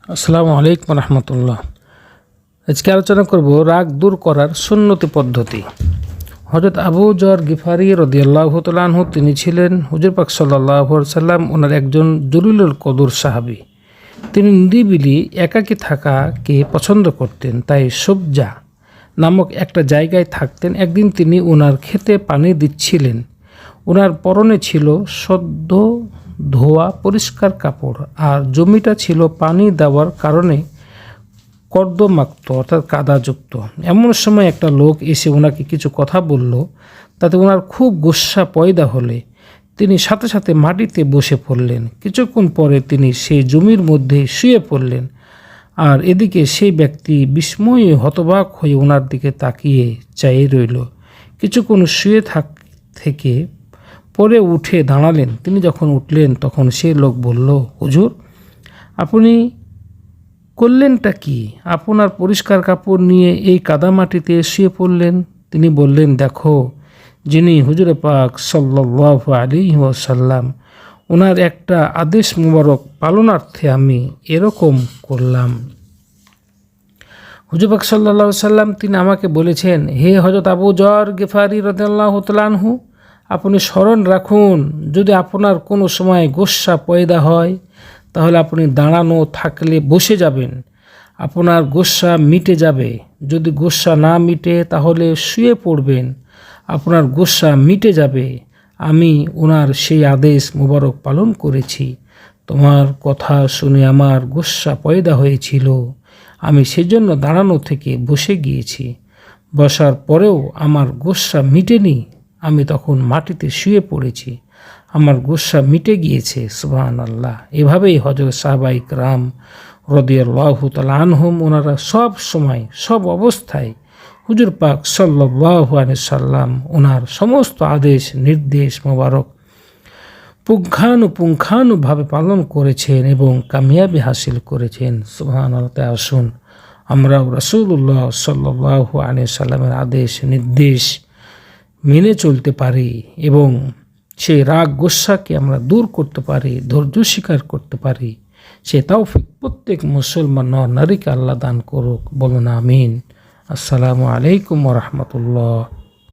আসসালামু আলাইকুম রহমতুল্লাহ। আজকে আলোচনা করব রাগ দূর করার সুন্নতি পদ্ধতি। হযরত আবু যর গিফারি রাদিয়াল্লাহু তাআলা আনহু তিনি ছিলেন হুজুর পাক সাল্লাল্লাহু আলাইহি সাল্লাম ওনার একজন জলিলুল কদর সাহাবী। তিনি নিরিবিলি একাকী থাকাকে পছন্দ করতেন, তাই সুবজা নামক একটা জায়গায় থাকতেন। একদিন তিনি ওনার ক্ষেতে পানি দিচ্ছিলেন। ওনার পরনে ছিল সদ্য ধোয়া পরিষ্কার কাপড়, আর জমিটা ছিল পানি দেওয়ার কারণে কর্দমাক্ত অর্থাৎ কাদাযুক্ত। এমন সময় একটা লোক এসে ওনাকে কিছু কথা বলল, তাতে ওনার খুব গুসা পয়দা হলে তিনি সাথে সাথে মাটিতে বসে পড়লেন। কিছুক্ষণ পরে তিনি সেই জমির মধ্যে শুয়ে পড়লেন, আর এদিকে সেই ব্যক্তি বিস্ময়ে হতবাক হয়ে ওনার দিকে তাকিয়ে চাইয়ে রইল। কিছুক্ষণ শুয়ে থেকে পরে উঠে দাঁড়ালেন। তিনি যখন উঠলেন তখন সেই লোক বলল, হুজুর আপনি করলেনটা কি? আপনার পরিষ্কার কাপড় নিয়ে এই কাদামাটিতে শুয়ে পড়লেন। তিনি বললেন, দেখো, যিনি হুজুরে পাক সাল্লাল্লাহু আলাইহি ওয়াসাল্লাম ওনার একটা আদেশ মুবারক পালনার্থে আমি এরকম করলাম। হুজুর পাক সাল্লাল্লাহু আলাইহি ওয়াসাল্লাম তিনি আমাকে বলেছেন, হে হযরত আবু যর গিফারি রাদিয়াল্লাহু তাআলা আনহু, আপনি স্মরণ রাখুন, যদি আপনার কোনো সময় গোসা পয়দা হয় তাহলে আপনি দাঁড়ানো থাকলে বসে যাবেন, আপনার গোসা মিটে যাবে। যদি গোসা না মিটে তাহলে শুয়ে পড়বেন, আপনার গোসা মিটে যাবে। আমি ওনার সেই আদেশ মুবারক পালন করেছি। তোমার কথা শুনে আমার গোসা পয়দা হয়েছিল, আমি সেজন্য দাঁড়ানো থেকে বসে গিয়েছি। বসার পরেও আমার গোসা মিটেনি, আমি তখন মাটিতে শুয়ে পড়েছি, আমার গোসা মিটে গিয়েছে। সুবহানাল্লাহ। এভাবেই হযরত সাহাবায়ে কেরাম রাদিয়াল্লাহু তাআলা আনহুম ওনারা সব সময় সব অবস্থায় হুজুর পাক সাল্লাল্লাহু আলাইহি সাল্লাম ওনার সমস্ত আদেশ নির্দেশ মোবারক পুঙ্খানুপুঙ্খানুভাবে পালন করেছেন এবং কামিয়াবি হাসিল করেছেন। সুবহানাল্লাহ। আসুন আমরা রাসূলুল্লাহ সাল্লাল্লাহু আলাইহি সাল্লামের আদেশ নির্দেশ মেনে চলতে পারি এবং সেই রাগ গোসাকে আমরা দূর করতে পারি, ধৈর্য স্বীকার করতে পারি। সে তৌফিক প্রত্যেক মুসলমান নারীকে আল্লাহ দান করুক। বলুন আমিন। আসসালামু আলাইকুম ওয়া রাহমাতুল্লাহ।